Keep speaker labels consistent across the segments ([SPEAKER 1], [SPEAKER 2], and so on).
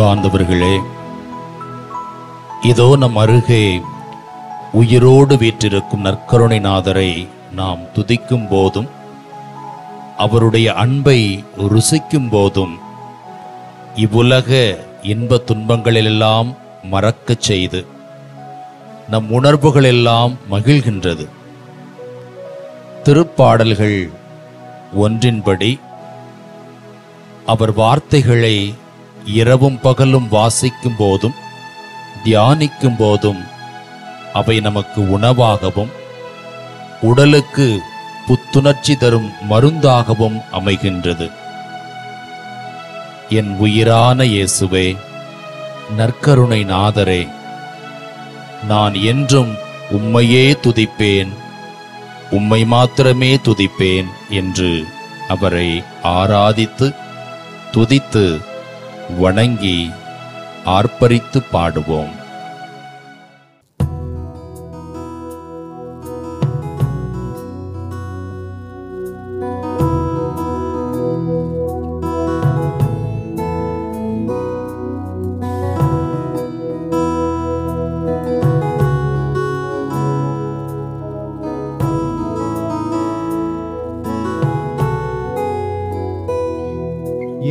[SPEAKER 1] அன்பார்ந்தவர்களே, இதோ நம் அருகே உயிரோடு வீற்றிருக்கும் நற்கருணைநாதரை நாம் துதிக்கும் போதும் அவருடைய அன்பை ருசிக்கும் போதும் இவ்வுலக இன்ப துன்பங்களிலெல்லாம் மறக்கச் செய்து நம் உணர்வுகளெல்லாம் மகிழ்கின்றது. திருப்பாடல்கள் ஒன்றின்படி அவர் வார்த்தைகளை இரவும் பகலும் வாசிக்கும் போதும் தியானிக்கும் போதும் அவை நமக்கு உணவாகவும் உடலுக்கு புத்துணர்ச்சி தரும் மருந்தாகவும் அமைகின்றது. என் உயிரான இயேசுவே, நற்கருணை நாதரே, நான் என்றும் உம்மையே துதிப்பேன், உம்மை மாத்திரமே துதிப்பேன் என்று அவரை ஆராதித்து துதித்து வணங்கி ஆர்ப்பரித்து பாடுவோம்.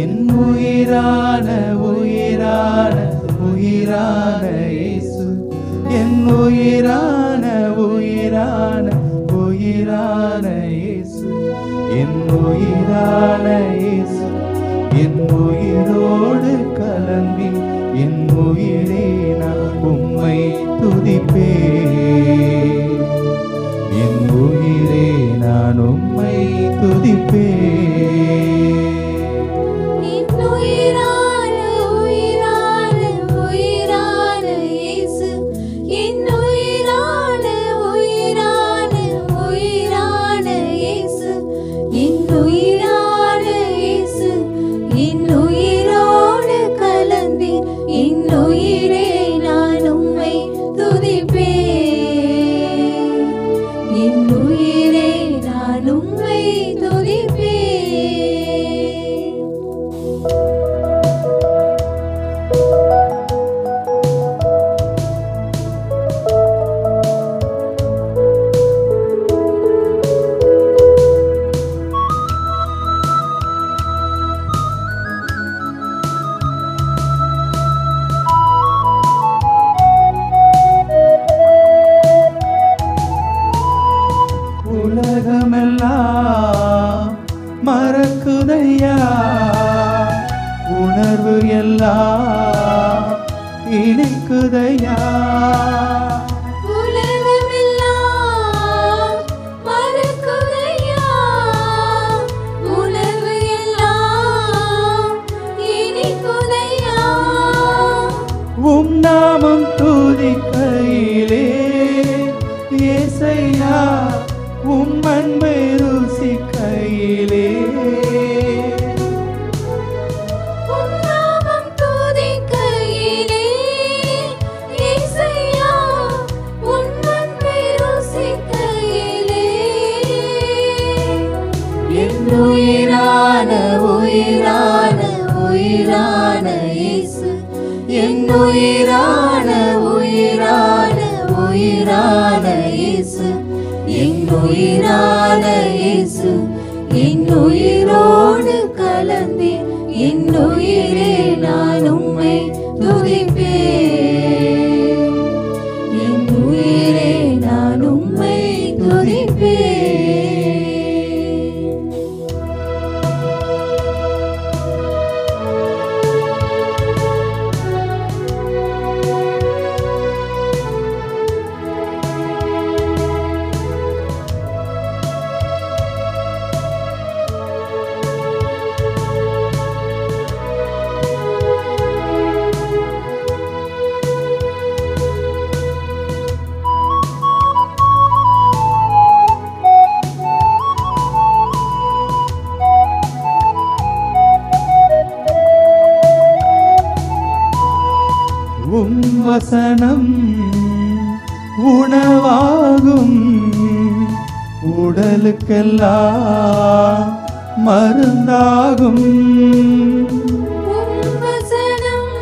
[SPEAKER 2] என் உயிரான உயிரான உயிரான இயேசு, என் உயிரான உயிரான உயிரான இயேசு, என் உயிரான இயேசு, என் உயிரோடு கலந்தி என் உயிரே நான் உம்மை துதிப்பேன், என் உயிரே நான் உம்மை துதிப்பேன். உலகமெல்லாம் மறக்குதையா, உணர்வு எல்லாம் இனிக்குதையா,
[SPEAKER 3] உலகமெல்லாம் மறக்குதையா, உணர்வு எல்லாம் இனிக்குதையா,
[SPEAKER 2] உம் நாமம் துதிக்கையிலே இயேசையா, உம் அன்பை ருசிக்கையிலே,
[SPEAKER 3] உம் நாமம் துதிக்கையிலே இயேசையா, உம் அன்பை ருசிக்கையிலே, என் உயிரான உயிரான உயிரான இயேசு, என் உயிரான உயிரான உயிரான இயேசு, என் உயிரான இயேசு, என் உயிரோடு கலந்தி என் உயிரே நான் உம்மை துதிப்பேன், என் உயிரே நான் உம்மை துதிப்பேன்.
[SPEAKER 2] உம் வசனம் உணவாகும், உடலுக்கெல்லாம் மருந்தாகும்,
[SPEAKER 3] உம் வசனம்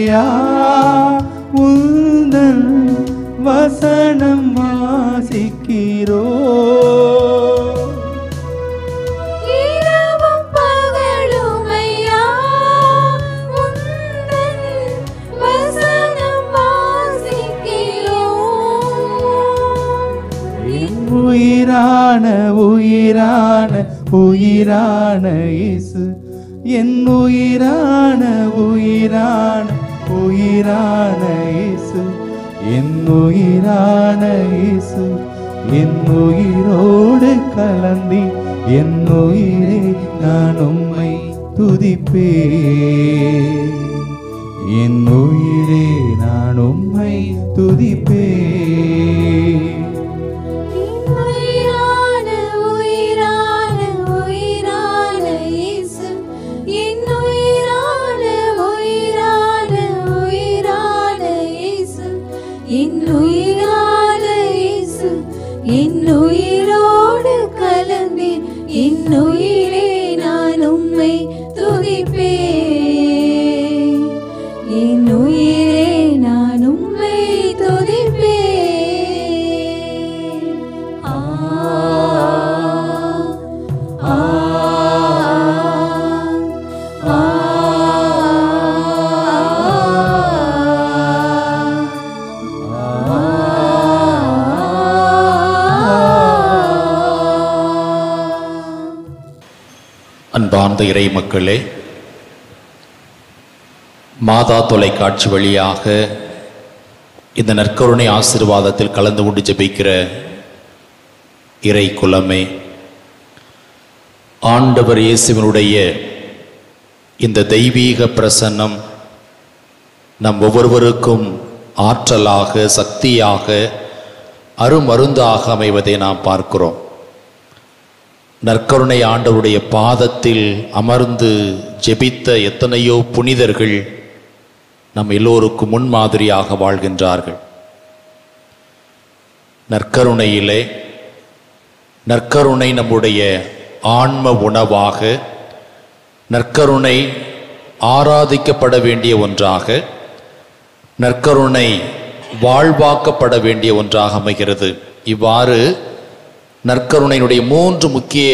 [SPEAKER 2] ஐயா உந்தன் வசனம் வாசிக்கிறோ
[SPEAKER 3] இரவும் பகலும் ஐயா உந்தன் வசனம் வாசிக்கிறோம்.
[SPEAKER 2] என் உயிரான உயிரான உயிரான இயேசு என் உயிரான உயிரான உயிரான இயேசு என் உயிரான இயேசு என் உயிரோடு கலந்தி என் உயிரே நான் உம்மை துதிப்பேன் என் உயிரே நான் உம்மை துதிப்பேன்
[SPEAKER 3] உயிரான உயிரான உயிரான இயேசு என் உயிரான உயிரான உயிரான இயேசு என் உயிரான இயேசு என் உயிரோடு கலந்து என் உயிரே நான் உம்மை துதிப்பேன் என் உயிரே நான் உம்மை துதிப்பேன். ஆ ஆ ஆ
[SPEAKER 1] அன்பார்ந்த இறை மக்களே, மாதா தொலைக்காட்சி வழியாக இந்த நற்கருணை ஆசீர்வாதத்தில் கலந்து கொண்டு ஜெபிக்கிற இறை குலமே, ஆண்டவர் இயேசுவினுடைய இந்த தெய்வீக பிரசன்னம் நம் ஒவ்வொருவருக்கும் ஆற்றலாக, சக்தியாக, அருமருந்தாக அமைவதை நாம் பார்க்கிறோம். நற்கருணை ஆண்டவருடைய பாதத்தில் அமர்ந்து ஜெபித்த எத்தனையோ புனிதர்கள் நம் எல்லோருக்கும் முன்மாதிரியாக வாழ்கின்றார்கள். நற்கருணையிலே நற்கருணை நம்முடைய ஆன்ம உணவாக, நற்கருணை ஆராதிக்கப்பட வேண்டிய ஒன்றாக, நற்கருணை வாழ்வாக்கப்பட வேண்டிய ஒன்றாக அமைகிறது. இவ்வாறு நற்கருணையினுடைய 3 முக்கிய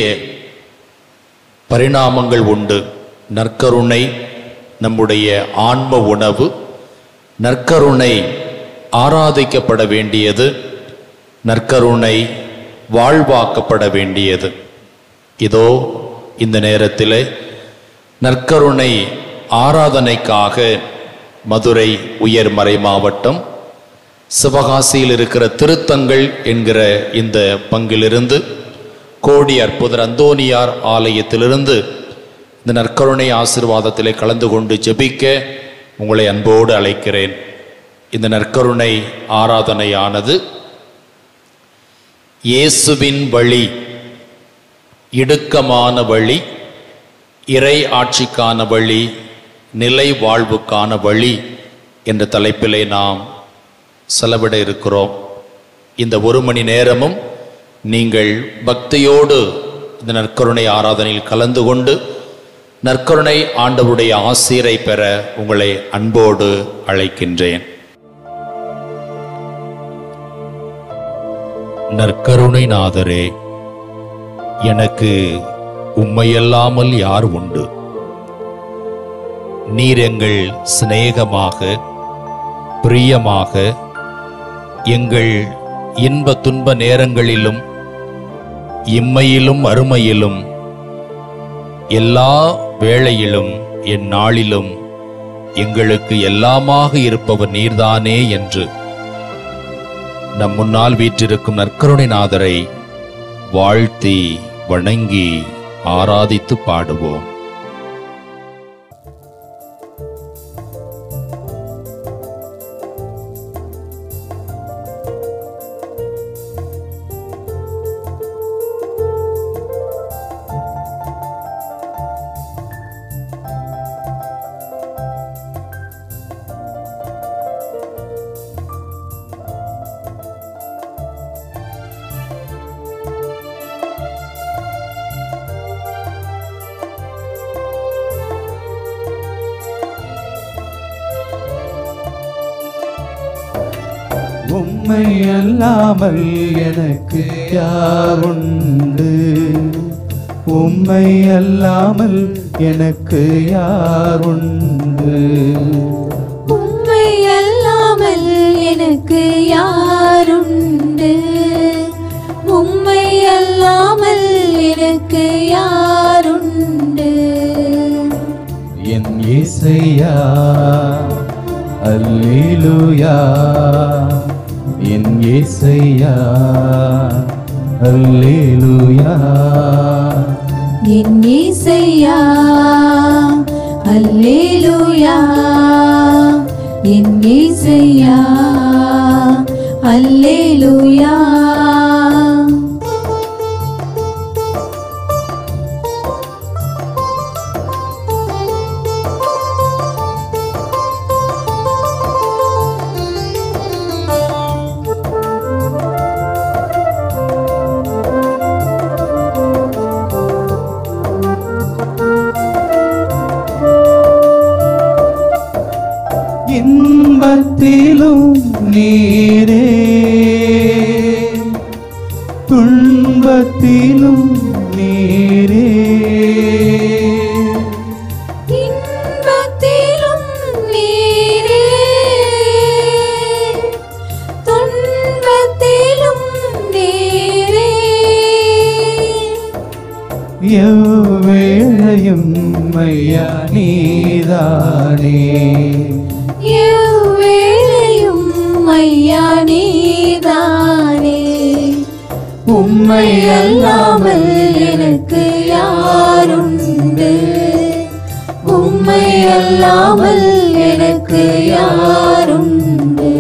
[SPEAKER 1] பரிணாமங்கள் உண்டு. நற்கருணை நம்முடைய ஆன்ம உணவு, நற்கருணை ஆராதிக்கப்பட வேண்டியது, நற்கருணை வாழ்வாக்கப்பட வேண்டியது. இதோ இந்த நேரத்தில் நற்கருணை ஆராதனைக்காக மதுரை உயர்மறை மாவட்டம் சிவகாசியில் இருக்கிற திருத்தங்கள் என்கிற இந்த பங்கிலிருந்து, கோடி அற்புதர் அந்தோனியார் ஆலயத்திலிருந்து இந்த நற்கருணை ஆசீர்வாதத்திலே கலந்து கொண்டு ஜெபிக்க உங்களை அன்போடு அழைக்கிறேன். இந்த நற்கருணை ஆராதனையானது இயேசுவின் வழி, இடுக்கமான வழி, இறை ஆட்சிக்கான வழி, நிலை வாழ்வுக்கான வழி என்ற தலைப்பிலே நாம் செலவிட இருக்கிறோம். இந்த 1 மணி நேரமும் நீங்கள் பக்தியோடு இந்த நற்கருணை ஆராதனையில் கலந்து கொண்டு நற்கருணை ஆண்டவருடைய ஆசீரை பெற உங்களை அன்போடு அழைக்கின்றேன். நற்கருணை நாதரே, எனக்கு உம்மையல்லாமல் யார் உண்டு? நீர் எங்கள் சிநேகமாக, பிரியமாக, எங்கள் இன்ப துன்ப நேரங்களிலும் இம்மையிலும் அருமையிலும் எல்லா வேளையிலும் என் நாளிலும் எங்களுக்கு எல்லாமாக இருப்பவர் நீர்தானே என்று நம் முன்னால் வீற்றிருக்கும் நற்கருணை நாதரை வாழ்த்தி வணங்கி ஆராதித்து பாடுவோம்.
[SPEAKER 2] உம்மை அல்லாமல் எனக்கு யாருண்டு? உம்மை அல்லாமல் எனக்கு யாருண்டு?
[SPEAKER 3] உம்மை அல்லாமல் எனக்கு யாருண்டு? உம்மை அல்லாமல் எனக்கு யாருண்டு?
[SPEAKER 2] என் இயேசையா அல்லேலூயா, என் இயேசையா அல்லேலூயா,
[SPEAKER 3] என் இயேசையா அல்லேலூயா, என் இயேசையா அல்லேலூயா.
[SPEAKER 2] இன்பத்திலும் நீரே, துன்பத்திலும் நீரே,
[SPEAKER 3] இன்பத்திலும் நீரே, துன்பத்திலும் நீரே,
[SPEAKER 2] எவ்வேளையும் ஐயா நீதானே,
[SPEAKER 3] எவ்வேளையும் ஐயா நீதானே.
[SPEAKER 2] உம்மை
[SPEAKER 3] அல்லாமல் எனக்கு யாருண்டு? உம்மை அல்லாமல் எனக்கு யாருண்டு?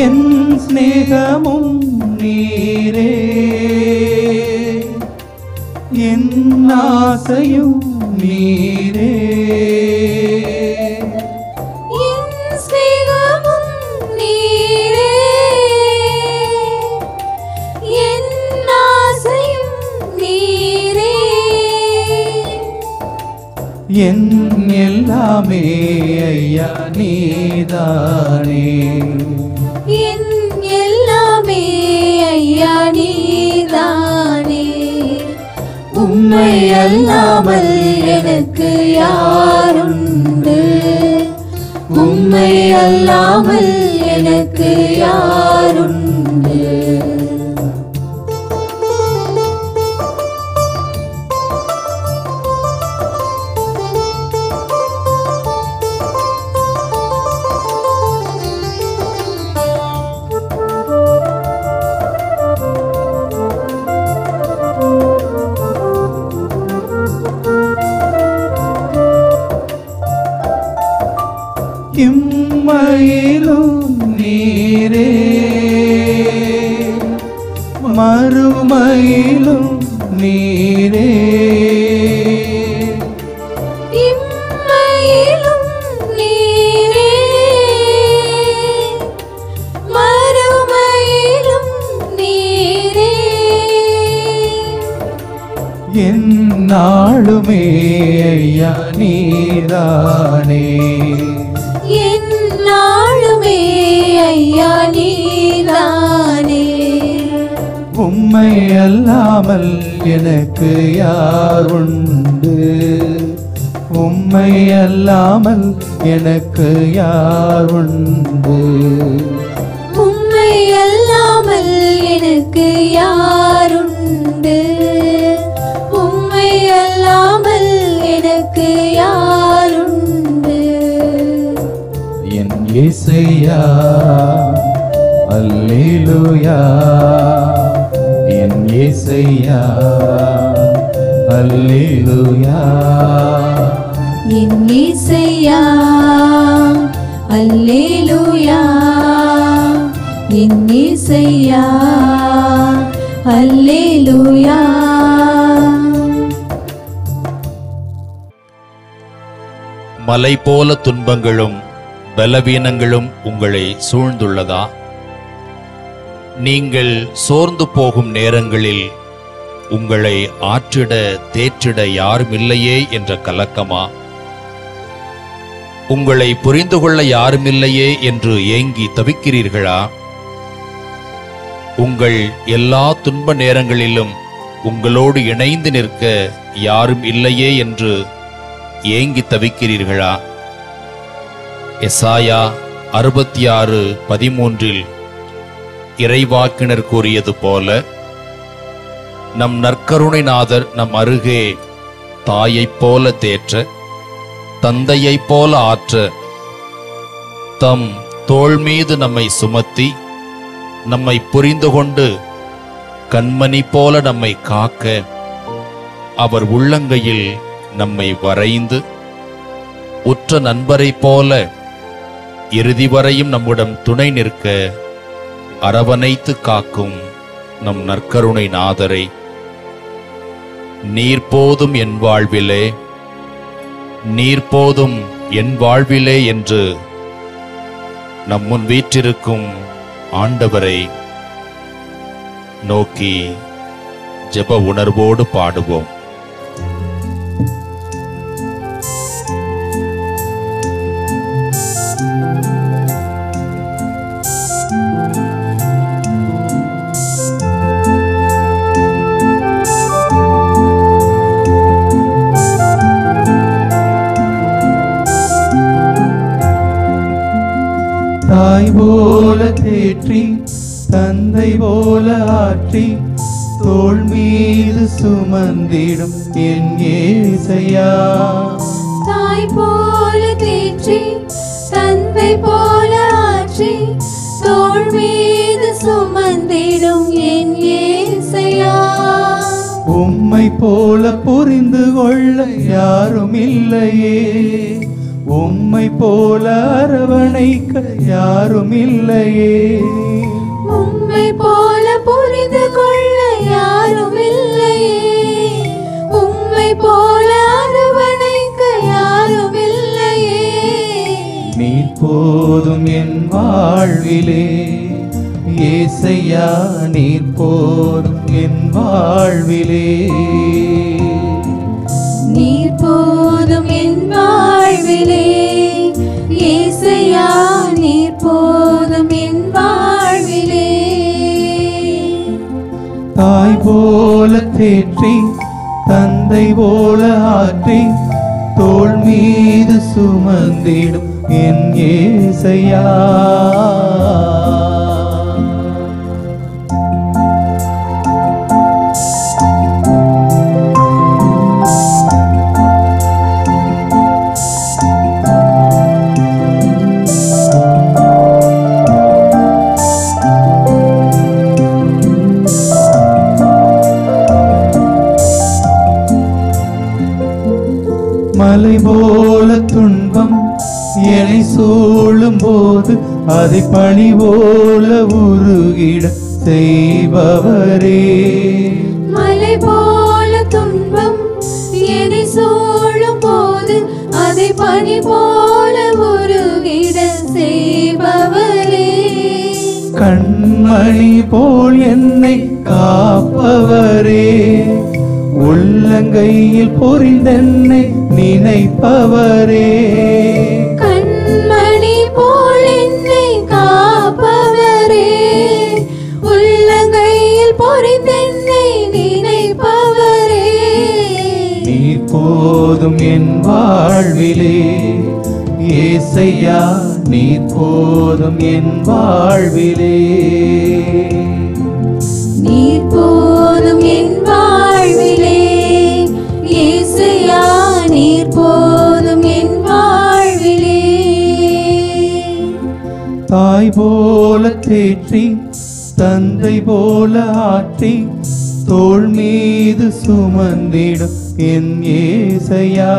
[SPEAKER 2] என் ஸ்நேகமும் நீரே, என் ஆசையும் நீரே,
[SPEAKER 3] என் சிவமும் நீரே, என் ஆசையும் நீரே,
[SPEAKER 2] என் எல்லாமே ஐயா நீதானே,
[SPEAKER 3] என் எல்லாமே ஐயா நீதானே. உம்மை அல்லாமல் எனக்கு யாருண்டு? உம்மை அல்லாமல் எனக்கு யாருண்டு?
[SPEAKER 2] இம்மையிலும் நீரே, மறுமையிலும் நீரே,
[SPEAKER 3] இம்மையிலும் நீரே, மறுமையிலும் நீரே,
[SPEAKER 2] எந்நாளுமே ஐயா நீதானே,
[SPEAKER 3] எந்நாளுமே ஐயா நீதானே.
[SPEAKER 2] உம்மை அல்லாமல் எனக்கு யாருண்டு? உம்மை அல்லாமல் எனக்கு யாருண்டு?
[SPEAKER 3] உம்மை அல்லாமல் எனக்கு யாருண்டு? உம்மை அல்லாமல் எனக்கு யாருண்டு?
[SPEAKER 2] என் இயேசையா அல்லேலூயா, என் இயேசையா அல்லேலூயா,
[SPEAKER 3] என் இயேசையா அல்லேலூயா என் இயேசையா அல்லேலூயா.
[SPEAKER 1] மலை போல துன்பங்களும் பலவீனங்களும் உங்களை சூழ்ந்துள்ளதா? நீங்கள் சோர்ந்து போகும் நேரங்களில் உங்களை ஆற்றிட தேற்றிட யாருமில்லையே என்ற கலக்கமா? உங்களை புரிந்து கொள்ள யாருமில்லையே என்று ஏங்கி தவிக்கிறீர்களா? உங்கள் எல்லா துன்ப நேரங்களிலும் உங்களோடு இணைந்து நிற்க யாரும் இல்லையே என்று ஏங்கி தவிக்கிறீர்களா? எசாயா 66:13 இறைவாக்கினர் கூறியது போல, நம் நற்கருணைநாதர் நம் அருகே தாயைப் போல தேற்ற, தந்தையைப் போல ஆற்ற, தம் தோள் மீது நம்மை சுமத்தி நம்மை புரிந்து கொண்டு கண்மணி போல நம்மை காக்க, அவர் உள்ளங்கையில் நம்மை வரைந்து உற்ற நண்பரைப் போல இறுதி வரையும் நம்முடன் துணை நிற்க அரவணைத்து காக்கும் நம் நற்கருணை நாதரை, நீர் போதும் என் வாழ்விலே, நீர் போதும் என் வாழ்விலே என்று நம் முன் வீற்றிருக்கும் ஆண்டவரை நோக்கி ஜெப உணர்வோடு பாடுவோம்.
[SPEAKER 2] தாய் போல தேற்றி தந்தை போல ஆற்றி தோள் மீது சுமந்திடும் என் இயேசையா.
[SPEAKER 3] தாய் போல தேற்றி தந்தை போல ஆற்றி தோள் மீது சுமந்திடும் என் இயேசையா.
[SPEAKER 2] உம்மை போல புரிந்து கொள்ள யாரும் இல்லையே, உம்மை போல அரவணைக்க யாரும் இல்லையே,
[SPEAKER 3] உம்மை போல புரிந்து கொள்ள யாரும் இல்லையே, உம்மை போல அரவணைக்க யாரும் இல்லையே.
[SPEAKER 2] நீர் போதும் என் வாழ்விலே இயேசையா, நீர் போதும் என் வாழ்விலே,
[SPEAKER 3] நீர் போதும் என் வாழ்விலே இயேசையா, நீர் போதும் என் வாழ்விலே.
[SPEAKER 2] தாய் போல தேற்றி தந்தை போல ஆற்றி தோள் மீது சுமந்திடும் என் இயேசையா. மலை போல துன்பம் என்னை சூழும் போது அதை பனி போல உருகிட செய்பவரே.
[SPEAKER 3] மலை போல துன்பம் என்னை சூழும் போது அதை பனி போல உருகிட செய்பவரே.
[SPEAKER 2] கண்மணி போல் என்னை காப்பவரே, உள்ளங்கையில் பொறிந்தென்னை நினைப்பவரே.
[SPEAKER 3] கண்மணி போல் என்னை காப்பவரே, உள்ளங்கையில் பொறிந்தென்னை நினைப்பவரே.
[SPEAKER 2] நீர் போதும் என் வாழ்விலே இயேசையா, நீர் போதும் என் வாழ்விலே,
[SPEAKER 3] நீர் போதும் என் வாழ்விலே இயேசையா, நீர் போதும் என் வாழ்விலே.
[SPEAKER 2] தாய் போல தேற்றி தந்தை போல ஆற்றி தோள் மீது சுமந்திடும் என் ஏசையா.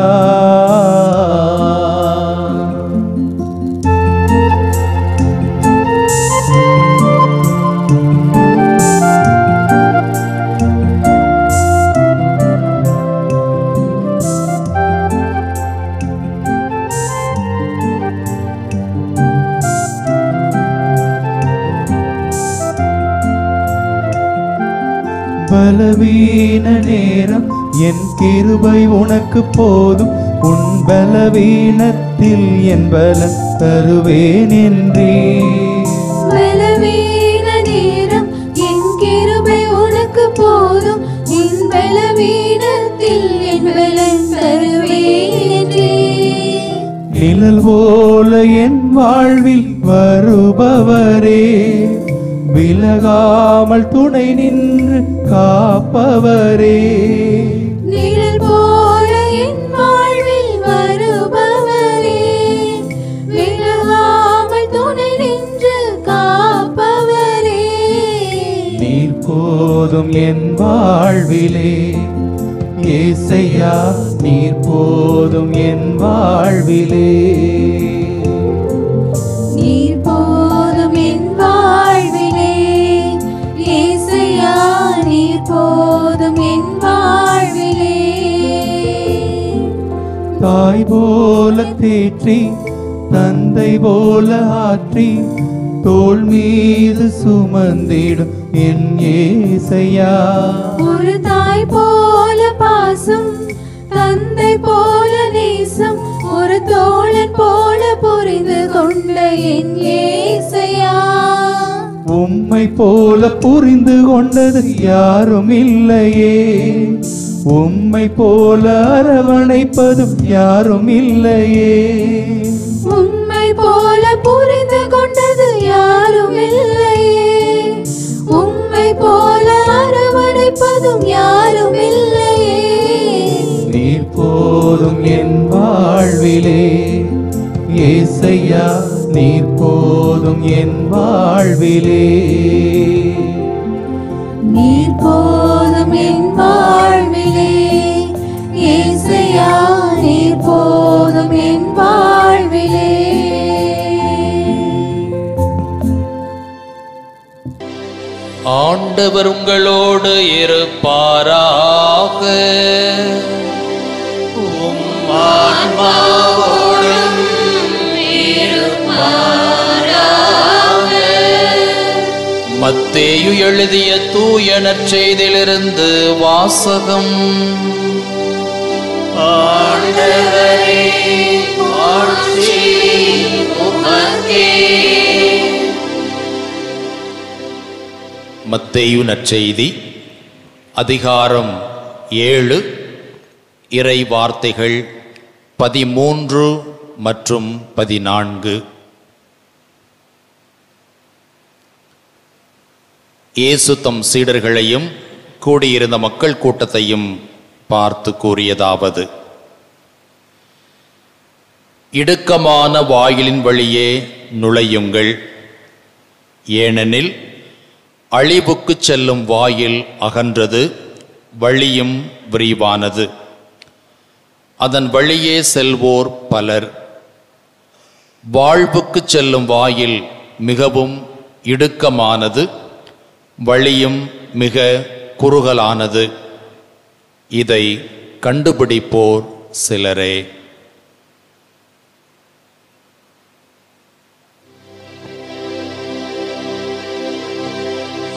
[SPEAKER 2] பலவீன நேரம் என் கிருபை உனக்கு போதும், உன் பலவீனத்தில் என் பலம் தருவேன் என்றே.
[SPEAKER 3] பலவீன நேரம் என் கிருபை உனக்கு போதும், உன் பலவீனத்தில் என் பலம் தருவேன் என்றே.
[SPEAKER 2] நிழல் போல என் வாழ்வில் வருபவரே, விலகாமல் துணை நின்று காப்பவரே.
[SPEAKER 3] நிழல் போல என் வாழ்வில் வருபவரே, விலகாமல் துணை நின்று காப்பவரே.
[SPEAKER 2] நீர் போதும் என் வாழ்விலே ஏசையா, நீர் போதும் என் வாழ்விலே.
[SPEAKER 3] நீர் போதும் என் வாழ்விலே ஏசையா, நீர் போதும் என் வாழ்விலே.
[SPEAKER 2] தாய் போல தேற்றி தந்தை போல ஆற்றி தோள் மீது சுமந்திடும் என் ஏசையா.
[SPEAKER 3] ஒரு தாய் போல பாசம், தந்தை போல நேசம், ஒரு தோழன் போல புரிந்து கொண்ட என் ஏசையா.
[SPEAKER 2] உம்மை போல புரிந்து கொண்டது யாரும் இல்லையே, உம்மை போல அரவணைப்பதும் யாரும் இல்லையே.
[SPEAKER 3] உம்மை போல புரிந்து கொண்டது யாரும் இல்லையே, உம்மை போல அரவணைப்பதும் யாரும் இல்லையே.
[SPEAKER 2] நீர் போதும் என் வாழ்விலே ஏசையா, நீர் போதும் என் வாழ்விலே.
[SPEAKER 3] நீர் போதும் என் வாழ்விலே ஏசையா, நீர் போதும் என் வாழ்விலே.
[SPEAKER 1] ஆண்டவர் உங்களோடு இருப்பாராக. உம் ஆன்மாவோடும் மத்தேயு எழுதிய தூய நற்செய்தியிலிருந்து வாசகம். ஆண்டவரே, ஆட்சி உமக்கே. மத்தேயு நற்செய்தி அதிகாரம் 7, இறை வார்த்தைகள் 13 மற்றும் 14. இயேசு தம் சீடர்களையும் கூடியிருந்த மக்கள் கூட்டத்தையும் பார்த்து கூறியதாவது: இடுக்கமான வாயிலின் வழியே நுழையுங்கள், ஏனெனில் அழிவுக்கு செல்லும் வாயில் அகன்றது, வழியும் விரிவானது, அதன் வழியே செல்வோர் பலர். வாழ்வுக்கு செல்லும் வாயில் மிகவும் இடுக்கமானது, வழியும் மிக குறுகலானது, இதை கண்டுபிடிப்போர் சிலரே.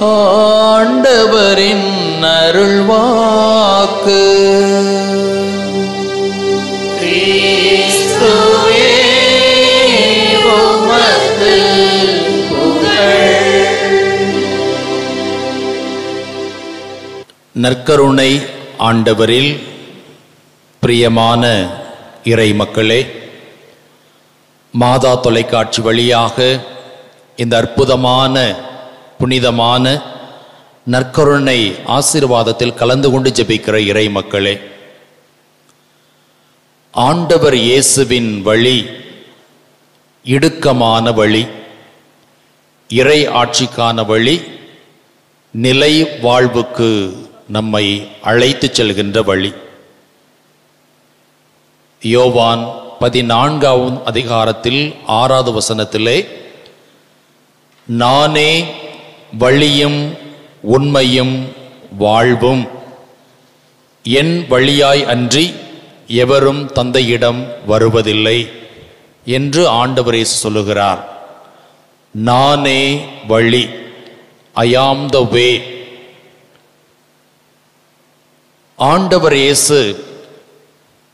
[SPEAKER 1] ஆண்டவரின் அருள்வாக்கு. கிறிஸ்துவே உமக்கு புகழ். நற்கருணை ஆண்டவரில் பிரியமான இறை மக்களே, மாதா தொலைக்காட்சி வழியாக இந்த அற்புதமான புனிதமான நற்கருணை ஆசீர்வாதத்தில் கலந்து கொண்டு ஜெபிக்கிற இறை மக்களே, ஆண்டவர் இயேசுவின் வழி இடுக்கமான வழி, இறை ஆட்சிக்கான வழி, நிலை வாழ்வுக்கு நம்மை அழைத்துச் செல்கின்ற வழி. யோவான் 14ஆம் அதிகாரத்தில் 6வது வசனத்திலே, நானே வழியும் உண்மையும் வாழ்வும், என் வழியாய் அன்றி எவரும் தந்தையிடம் வருவதில்லை என்று ஆண்டவர் இயேசு சொல்லுகிறார். நானே வழி, ஐ ஆம் த வே. ஆண்டவர் இயேசு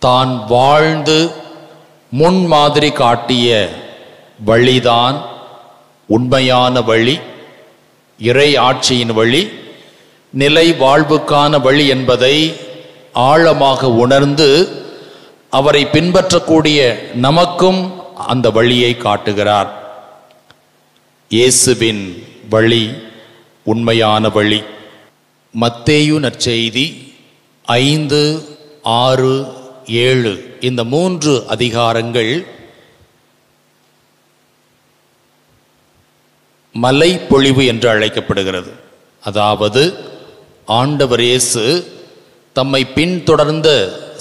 [SPEAKER 1] தான் வாழ்ந்து முன்மாதிரி காட்டிய வழிதான் உண்மையான வழி, இறை ஆட்சியின் வழி, நிலை வாழ்வுக்கான வழி என்பதை ஆழமாக உணர்ந்து அவரை பின்பற்றக்கூடிய நமக்கும் அந்த வழியை காட்டுகிறார். இயேசுவின் வழி உண்மையான வழி. மத்தேயு நற்செய்தி 5, 6, 7 இந்த 3 அதிகாரங்கள் மலைப்பொழிவு என்று அழைக்கப்படுகிறது. அதாவது ஆண்டவர் இயேசு தம்மை பின்தொடர்ந்த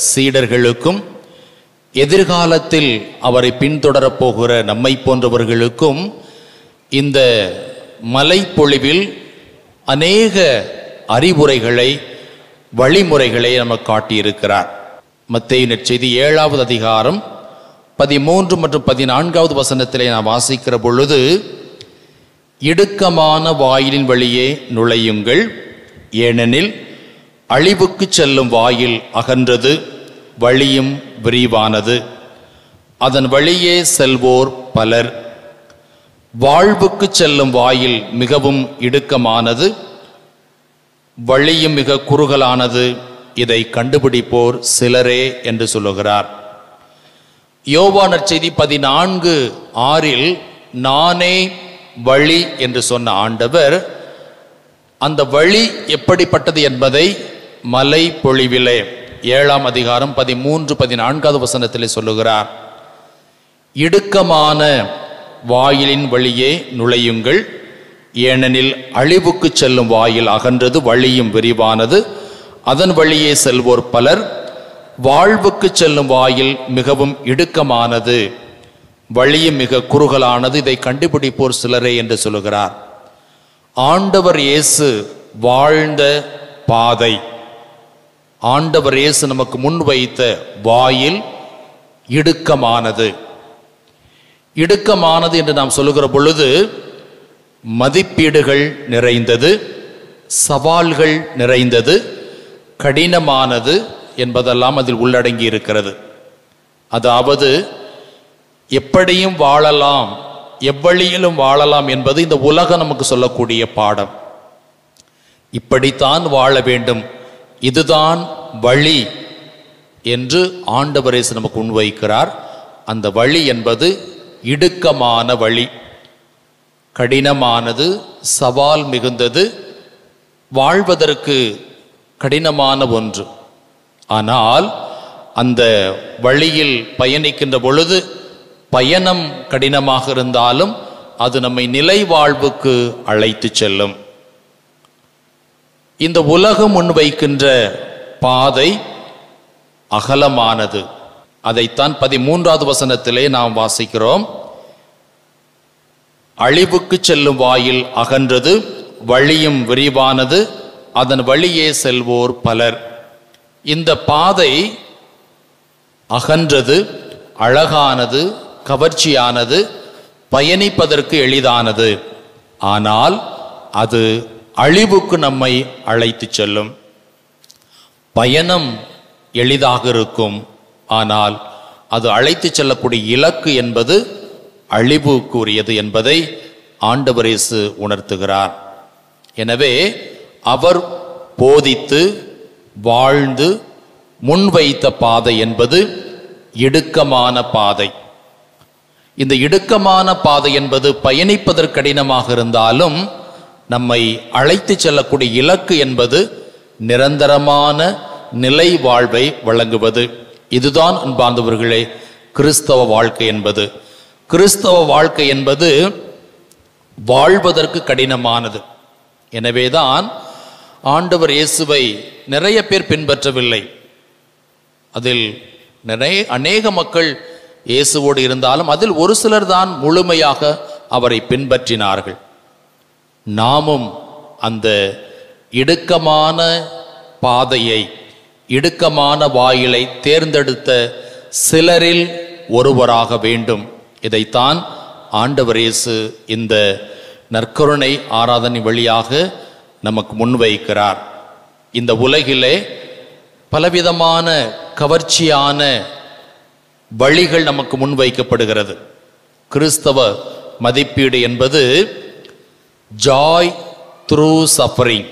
[SPEAKER 1] சீடர்களுக்கும் எதிர்காலத்தில் அவரை பின்தொடரப் போகிற நம்மை போன்றவர்களுக்கும் இந்த மலைப்பொழிவில் அநேக அறிவுரைகளை, வழிமுறைகளை நமக்கு காட்டியிருக்கிறார். மத்தேயு நற்செய்தி 7வது அதிகாரம் 13 மற்றும் 14வது வசனத்திலே நாம் வாசிக்கிற பொழுது, இடுக்கமான வாயிலின் வழியே நுழையுங்கள், ஏனெனில் அழிவுக்கு செல்லும் வாயில் அகன்றது, வழியும் விரிவானது, அதன் வழியே செல்வோர் பலர். வாழ்வுக்கு செல்லும் வாயில் மிகவும் இடுக்கமானது, வழியும் மிக குறுகலானது, இதை கண்டுபிடிப்போர் சிலரே என்று சொல்லுகிறார். யோவான் நற்செய்தி 14:6 நானே வழி என்று சொன்ன ஆண்டவர் அந்த வழி எப்படிப்பட்டது என்பதை மலை பொழிவிலே 7ஆம் அதிகாரம் 13, 14வது வசனத்திலே சொல்லுகிறார். இடுக்கமான வாயிலின் வழியே நுழையுங்கள், ஏனெனில் அழிவுக்கு செல்லும் வாயில் அகன்றது, வழியும் விரிவானது, அதன் வழியே செல்வோர் பலர். வாழ்வுக்கு செல்லும் வாயில் மிகவும் இடுக்கமானது, வழியும் மிக குறுகலானது, இதை கண்டுபிடிப்போர் சிலரே என்று சொல்லுகிறார். ஆண்டவர் இயேசு வாழ்ந்த பாதை, ஆண்டவர் இயேசு நமக்கு முன்வைத்த வாயில் இடுக்கமானது. இடுக்கமானது என்று நாம் சொல்லுகிற பொழுது மதிப்பீடுகள் நிறைந்தது, சவால்கள் நிறைந்தது, கடினமானது என்பதெல்லாம் அதில் உள்ளடங்கி இருக்கிறது. அதாவது எப்படியும் வாழலாம், எவ்வழியிலும் வாழலாம் என்பது இந்த உலகம் நமக்கு சொல்லக்கூடிய பாடம். இப்படித்தான் வாழ வேண்டும், இதுதான் வழி என்று ஆண்டவர் இயேசு நமக்கு முன்வைக்கிறார். அந்த வழி என்பது இடுக்கமான வழி, கடினமானது, சவால் மிகுந்தது, வாழ்வதற்கு கடினமான ஒன்று. ஆனால் அந்த வழியில் பயணிக்கின்ற பொழுது பயணம் கடினமாக இருந்தாலும் அது நம்மை நிலை வாழ்வுக்கு அழைத்து செல்லும். இந்த உலகம் முன்வைக்கின்ற பாதை அகலமானது. அதைத்தான் 13வது வசனத்திலே நாம் வாசிக்கிறோம். அழிவுக்கு செல்லும் வாயில் அகன்றது, வழியும் விரிவானது, அதன் வழியே செல்வோர் பலர். இந்த பாதை அகன்றது, அழகானது, கவர்ச்சியானது, பயணிப்பதற்கு எளிதானது. ஆனால் அது அழிவுக்கு நம்மை அழைத்து செல்லும். பயணம் எளிதாக இருக்கும், ஆனால் அது அழைத்து செல்லக்கூடிய இலக்கு என்பது அழிவுக்குரியது என்பதை ஆண்டவர் இயேசு உணர்த்துகிறார். எனவே அவர் போதித்து வாழ்ந்து முன்வைத்த பாதை என்பது இடுக்கமான பாதை. இந்த இடுக்கமான பாதை என்பது பயணிப்பதற்கு கடினமாக இருந்தாலும் நம்மை அழைத்து செல்லக்கூடிய இலக்கு என்பது நிரந்தரமான நிலை வாழ்வை வழங்குவது. இதுதான் அன்பார்ந்தவர்களே கிறிஸ்தவ வாழ்க்கை என்பது. கிறிஸ்தவ வாழ்க்கை என்பது வாழ்வதற்கு கடினமானது. எனவேதான் ஆண்டவர் இயேசுவை நிறைய பேர் பின்பற்றவில்லை. அதில் அநேக மக்கள் இயேசுவோடு இருந்தாலும் அதில் ஒரு சிலர் தான் முழுமையாக அவரை பின்பற்றினார்கள். நாமும் அந்த இடுக்கமான பாதையை, இடுக்கமான வாயிலை தேர்ந்தெடுத்த சிலரில் ஒருவராக வேண்டும். இதைத்தான் ஆண்டவர் இயேசு இந்த நற்கருணை ஆராதனை வழியாக நமக்கு முன்வைக்கிறார். இந்த உலகிலே பலவிதமான கவர்ச்சியான வழிகள் நமக்கு முன்வைக்கப்படுகிறது. கிறிஸ்தவ மதிப்பீடு என்பது ஜாய் த்ரூ சஃபரிங்,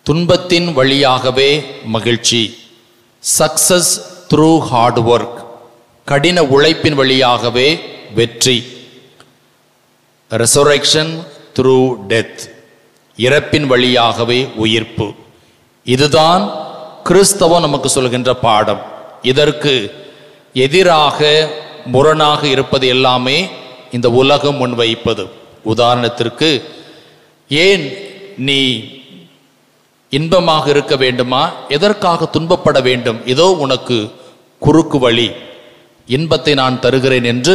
[SPEAKER 1] துன்பத்தின் வழியாகவே மகிழ்ச்சி. சக்சஸ் த்ரூ ஹார்ட் ஒர்க், கடின உழைப்பின் வழியாகவே வெற்றி. ரெசரக்ஷன் த்ரூ டெத், இறப்பின் வழியாகவே உயிர்ப்பு. இதுதான் கிறிஸ்தவம் நமக்கு சொல்கின்ற பாடம். இதற்கு எதிராக முரணாக இருப்பது எல்லாமே இந்த உலகம் முன்வைப்பது. உதாரணத்திற்கு, ஏன் நீ இன்பமாக இருக்க வேண்டுமா? எதற்காக துன்பப்பட வேண்டும்? இதோ உனக்கு குறுக்கு வழி, இன்பத்தை நான் தருகிறேன் என்று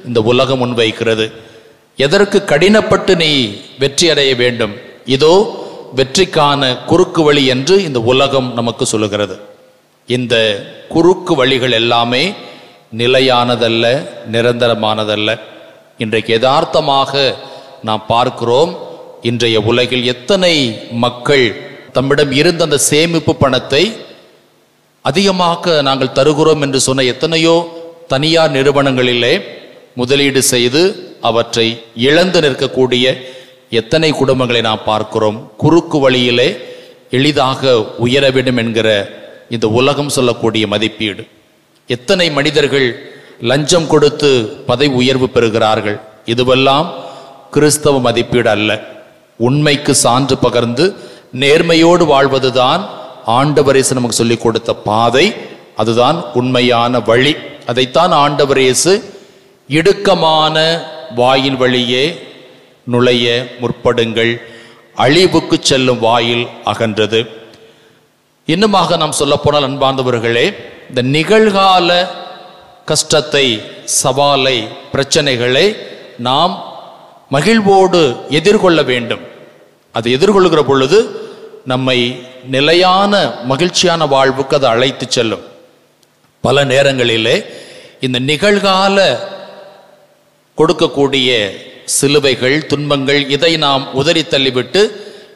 [SPEAKER 1] இந்த உலகம் முன்வைக்கிறது. எதற்கு கடினப்பட்டு நீ வெற்றி அடைய வேண்டும்? இதோ வெற்றிக்கான குறுக்கு வழி என்று இந்த உலகம் நமக்கு சொல்லுகிறது. இந்த குறுக்கு வழிகள் எல்லாமே நிலையானதல்ல, நிரந்தரமானதல்ல. இன்றைக்கு யதார்த்தமாக நாம் பார்க்கிறோம், இன்றைய உலகில் எத்தனை மக்கள் தம்மிடம் இருந்த அந்த சேமிப்பு பணத்தை அதிகமாக நாங்கள் தருகிறோம் என்று சொன்ன எத்தனையோ தனியார் நிறுவனங்களிலே முதலீடு செய்து அவற்றை இழந்து நிற்கக்கூடிய எத்தனை குடும்பங்களை நாம் பார்க்கிறோம். குறுக்கு வழியிலே எளிதாக உயர வேண்டும் என்கிற இந்த உலகம் சொல்லக்கூடிய மதிப்பீடு. எத்தனை மனிதர்கள் லஞ்சம் கொடுத்து பதவி உயர்வு பெறுகிறார்கள். இதுவெல்லாம் கிறிஸ்தவ மதிப்பீடு அல்ல. உண்மைக்கு சான்று பகர்ந்து நேர்மையோடு வாழ்வதுதான் ஆண்டவர் இயேசு நமக்கு சொல்லிக் கொடுத்த பாதை. அதுதான் உண்மையான வழி. அதைத்தான் ஆண்டவர் இயேசு இடுக்கமான வாயில் வழியே நுழைய முற்படுங்கள், அழிவுக்கு செல்லும் வாயில் அகன்றது. இன்னுமாக நாம் சொல்ல போனால் அன்பார்ந்தவர்களே, இந்த நிகழ்கால கஷ்டத்தை, சவாலை, பிரச்சனைகளை நாம் மகிழ்வோடு எதிர்கொள்ள வேண்டும். அது எதிர்கொள்கிற பொழுது நம்மை நிலையான மகிழ்ச்சியான வாழ்வுக்கு அது அழைத்து செல்லும். பல நேரங்களிலே இந்த நிகழ்கால கொடுக்கக்கூடிய சிலுவைகள், துன்பங்கள், இதை நாம் உதறி தள்ளிவிட்டு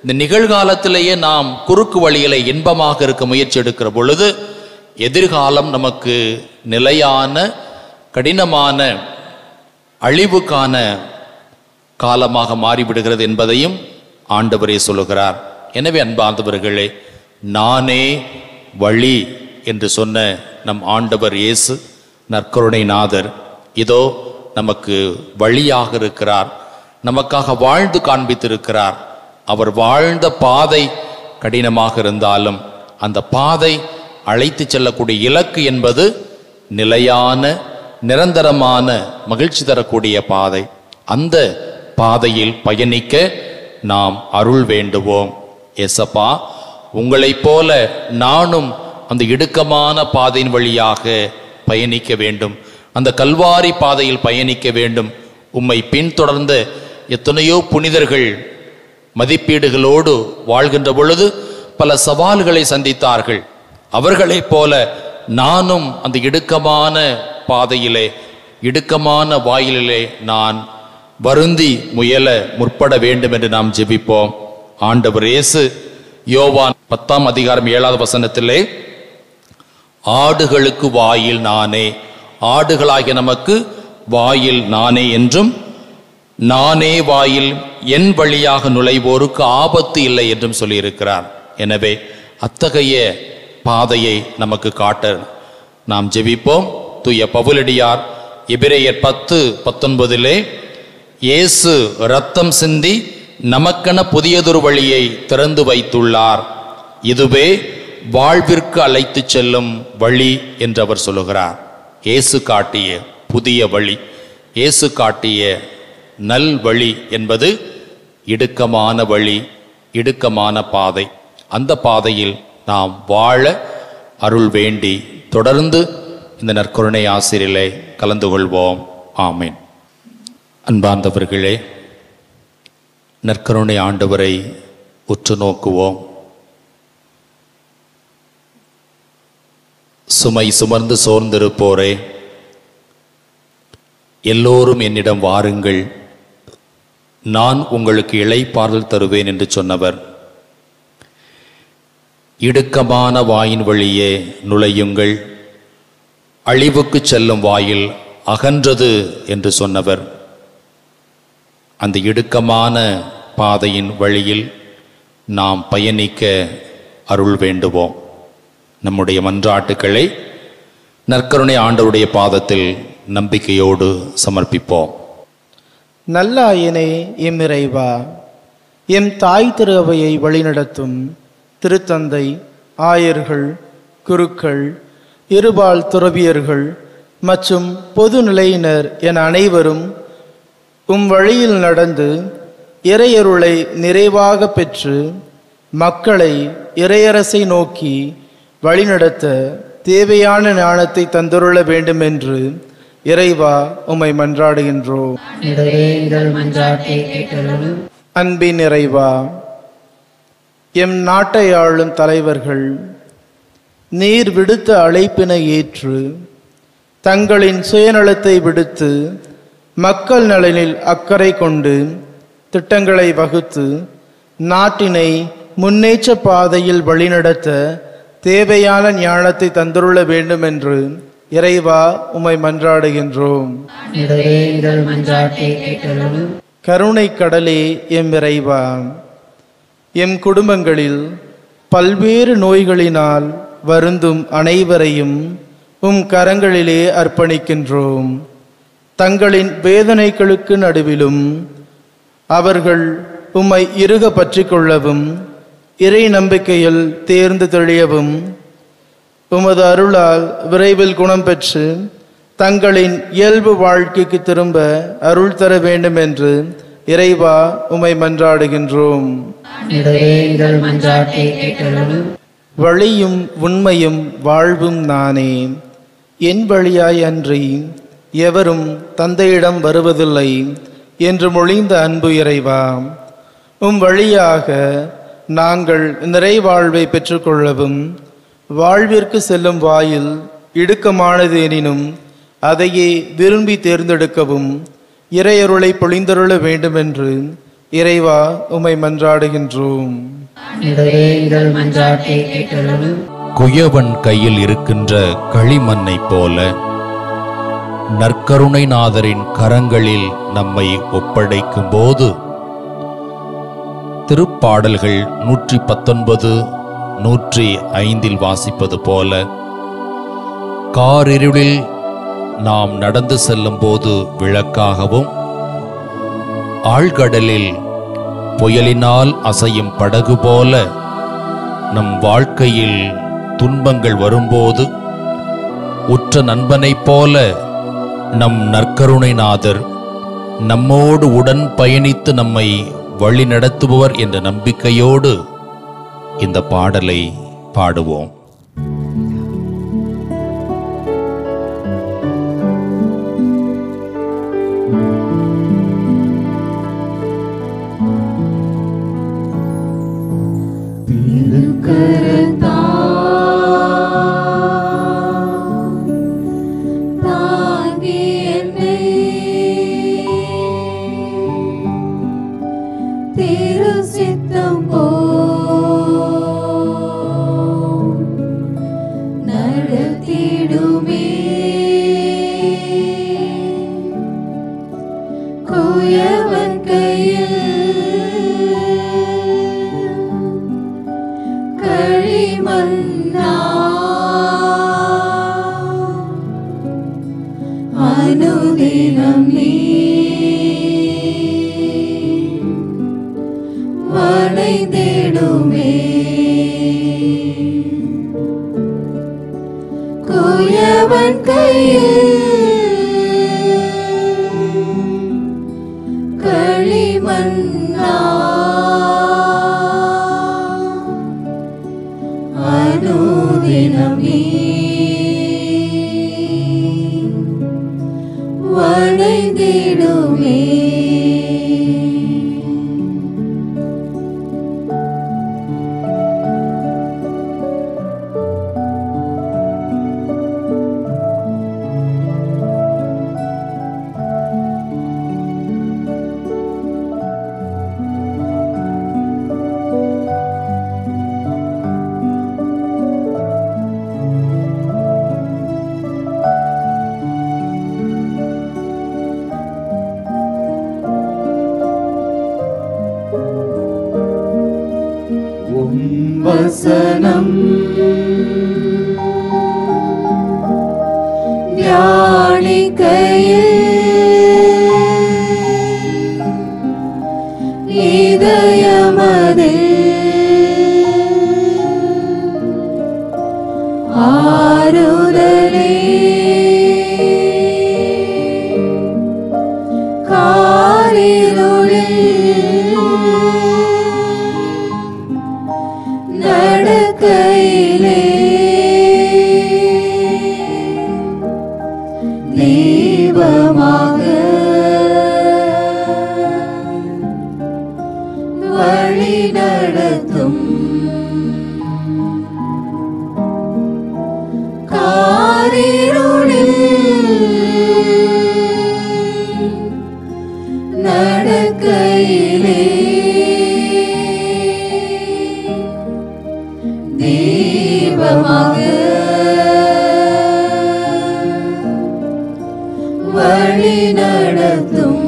[SPEAKER 1] இந்த நிகழ்காலத்திலேயே நாம் குறுக்கு வழியிலே இன்பமாக இருக்க முயற்சி எடுக்கிற பொழுது எதிர்காலம் நமக்கு நிலையான கடினமான அழிவுக்கான காலமாக மாறிவிடுகிறது என்பதையும் ஆண்டவரே சொல்லுகிறார். எனவே அன்பார்ந்தவர்களே, நானே வழி என்று சொன்ன நம் ஆண்டவர் இயேசு நற்கருணை நாதர் இதோ நமக்கு வழியாக இருக்கிறார். நமக்காக வாழ்ந்து காண்பித்திருக்கிறார். அவர் வாழ்ந்த பாதை கடினமாக இருந்தாலும் அந்த பாதை அழைத்து செல்லக்கூடிய இலக்கு என்பது நிலையான நிரந்தரமான மகிழ்ச்சி தரக்கூடிய பாதை. அந்த பாதையில் பயணிக்க நாம் அருள் வேண்டுவோம். ஏசப்பா, உங்களைப் போல நானும் அந்த இடுக்கமான பாதையின் வழியாக பயணிக்க வேண்டும், அந்த கல்வாரி பாதையில் பயணிக்க வேண்டும். உம்மை பின்தொடர்ந்த எத்தனையோ புனிதர்கள் மதிப்பீடுகளோடு வாழ்கின்ற பொழுது பல சவால்களை சந்தித்தார்கள். அவர்களைப் போல நானும் அந்த இடுக்கமான பாதையிலே, இடுக்கமான வாயிலே நான் வருந்தி முயல முற்பட வேண்டும் என்று நாம் ஜெபிப்போம். ஆண்டவர் இயேசு யோவான் 10ஆம் அதிகாரம் 7வது வசனத்திலே, ஆடுகளுக்கு வாயில் நானே, ஆடுகளாகிய நமக்கு வாயில் நானே என்றும், நானே வாயில், என் வழியாக நுழைவோருக்கு ஆபத்து இல்லை என்றும் சொல்லியிருக்கிறார். எனவே அத்தகைய பாதையை நமக்கு காட்ட நாம் ஜெபிப்போம். தூய பவுலடியார் எபிரேயர் 10:19 இயேசு இரத்தம் சிந்தி நமக்கென புதியதொரு வழியை திறந்து வைத்துள்ளார், இதுவே வாழ்விற்கு அழைத்து செல்லும் வழி என்று அவர் சொல்லுகிறார். இயேசு காட்டிய புதிய வழி, இயேசு காட்டிய நல் வழி என்பது இடுக்கமான வழி, இடுக்கமான பாதை. அந்த பாதையில் நாம் வாழ அருள் வேண்டி தொடர்ந்து இந்த நற்கருணை ஆசிரியிலே கலந்து கொள்வோம். ஆமீன். அன்பார்ந்தவர்களே, நற்கருணை ஆண்டவரை உற்று நோக்குவோம். சுமை சுமர்ந்து சோர்ந்திருப்போரே, எல்லோரும் என்னிடம் வாருங்கள், நான் உங்களுக்கு இளைப்பாறுதல் தருவேன் என்று சொன்னவர். இடுக்கமான வாயின் வழியே நுழையுங்கள், அழிவுக்கு செல்லும் வாயில் அகன்றது என்று சொன்னவர். அந்த இடுக்கமான பாதையின் வழியில் நாம் பயணிக்க அருள் வேண்டுவோம். நம்முடைய மன்றாட்டுக்களை நற்கருணை ஆண்டவருடைய பாதத்தில் நம்பிக்கையோடு சமர்ப்பிப்போம்.
[SPEAKER 4] நல்லாயனே எம் இறைவா, எம் தாய் திரு அவையை வழிநடத்தும் திருத்தந்தை, ஆயர்கள், குருக்கள், இருபால் துறவியர்கள் மற்றும் பொது நிலையினர் என அனைவரும் உம் வழியில் நடந்து இறையருளை நிறைவாக பெற்று மக்களை இறையரசை நோக்கி வழிநடத்த தேவையான ஞானத்தை தந்துருள வேண்டும் என்று இறைவா உம்மை மன்றாடுகின்றோம். அன்பின் இறைவா, எம் நாட்டை ஆளும் தலைவர்கள் நீர் விடுத்த அழைப்பினை ஏற்று தங்களின் சுயநலத்தை விடுத்து மக்கள் நலனில் அக்கறை கொண்டு திட்டங்களை வகுத்து நாட்டினை முன்னேற்ற பாதையில் வழிநடத்த தேவையான ஞானத்தை தந்துருள வேண்டும் என்று இறைவா உம்மை மன்றாடுகின்றோம். கருணை கடலே எம் இறைவா, எம் குடும்பங்களில் பல்வேறு நோய்களினால் வருந்தும் அனைவரையும் உம் கரங்களிலே அர்ப்பணிக்கின்றோம். தங்களின் வேதனைகளுக்கு நடுவிலும் அவர்கள் உம்மை இறுக பற்றி கொள்ளவும் இறை நம்பிக்கையில் தேர்ந்து தெளியவும் உமது அருளால் விரைவில் குணம் பெற்று தங்களின் இயல்பு வாழ்க்கைக்கு திரும்ப அருள் தர வேண்டும் என்று இறைவா உம்மை மன்றாடுகின்றோம். வழியும் உண்மையும் வாழ்வும் நானே, என் வழியாய் அன்றி எவரும் தந்தையிடம் வருவதில்லை என்று மொழிந்த அன்பு இறைவா, உம் வழியாக நாங்கள் நிறைவாழ்வை பெற்றுக்கொள்ளவும் வாழ்விற்கு செல்லும் வாயில் இடுக்கமானது எனினும் அதையே விரும்பி தேர்ந்தெடுக்கவும் இறையருளை பொழிந்தருள வேண்டும் என்று இறைவா உம்மை மன்றாடுகின்றோம்.
[SPEAKER 1] குயவன் கையில் இருக்கின்ற களிமண்ணை போல நற்கருணைநாதரின் கரங்களில் நம்மை ஒப்படைக்கும் போது திருப்பாடல்கள் 119, 105 வாசிப்பது போல காரிருளில் நாம் நடந்து செல்லும் போது விளக்காகவும், ஆழ்கடலில் புயலினால் அசையும் படகு போல நம் வாழ்க்கையில் துன்பங்கள் வரும்போது உற்ற நண்பனைப் போல நம் நற்கருணைநாதர் நம்மோடு உடன் பயணித்து நம்மை வழி நடத்துபவர் என்ற நம்பிக்கையோடு இந்த பாடலை பாடுவோம்.
[SPEAKER 2] வசனம்
[SPEAKER 3] தியானிக்கையில் இதயமதில் ஆறுதலே காரிருளில் நடக்கையிலே தீபமாக வழி நடத்தும் காரிருளில் நடக்கையிலே தீபமாக வழி நடத்தும்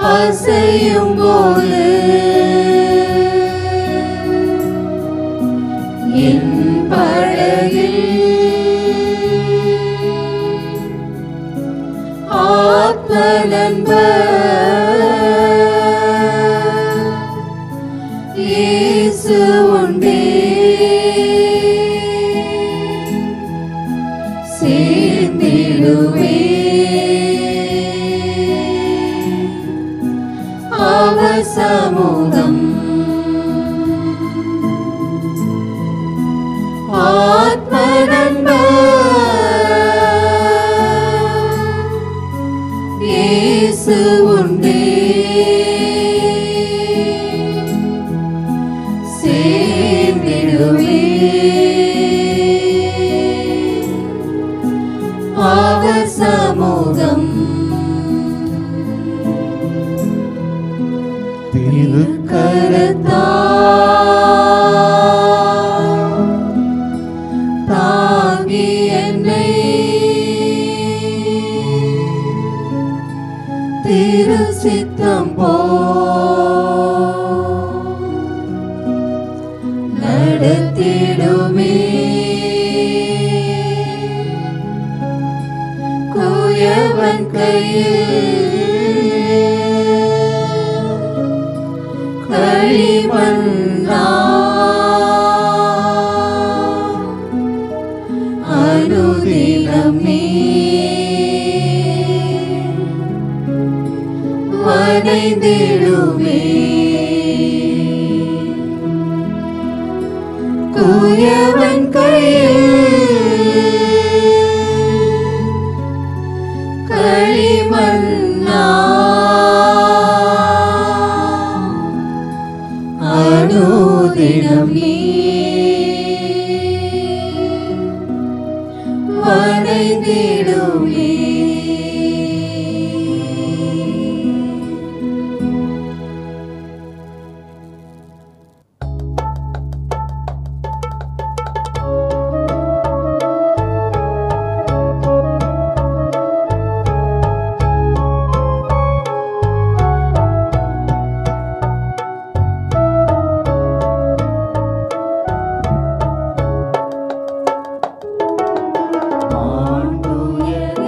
[SPEAKER 3] அசையும் போது என் படகில் ஆத்ம நண்பர் இயேசு உண்டே சேர்ந்திடுவே அவர் சமூகம் ஆத்ம நண்பர் இயேசு உண்டே சேர்ந்திடுவே அவர் சமூகம் தாங்கி என்னை திரு சித்தம் போ நடத்திடுமே குயவன் கையில் களிமண்ணா அனுதினம் நீ வனைந்திடுவே குயவன் கையில் களிமண்ணா அனுதினம் நீ வனைந்திடுவே ஆண்டுயர்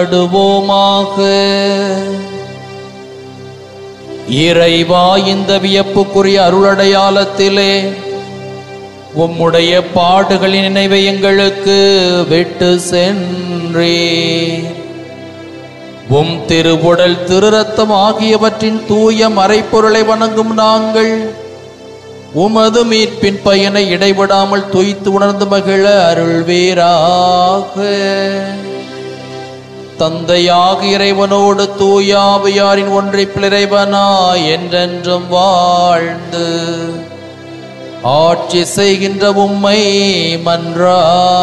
[SPEAKER 1] மன்றாடுவோமாக. இறைவா, இந்த வியப்புக்குரிய அருளடையாளத்திலே உம்முடைய பாடுகளின் நினைவை எங்களுக்கு விட்டு சென்றே. உம் திருவுடல் திருரத்தம் ஆகியவற்றின் தூய மறைப்பொருளை வணங்கும் நாங்கள் உமது மீட்பின் பயனை இடைவிடாமல் துய்த்து உணர்ந்து மகிழ அருள்வீராக. தந்தையாக இறைவனோடு தூயாவியாரின் ஒன்றிப்பில் இறைவனாய் என்றென்றும் வாழ்ந்து ஆட்சி செய்கின்ற உம்மை மன்றாடுகிறோம்.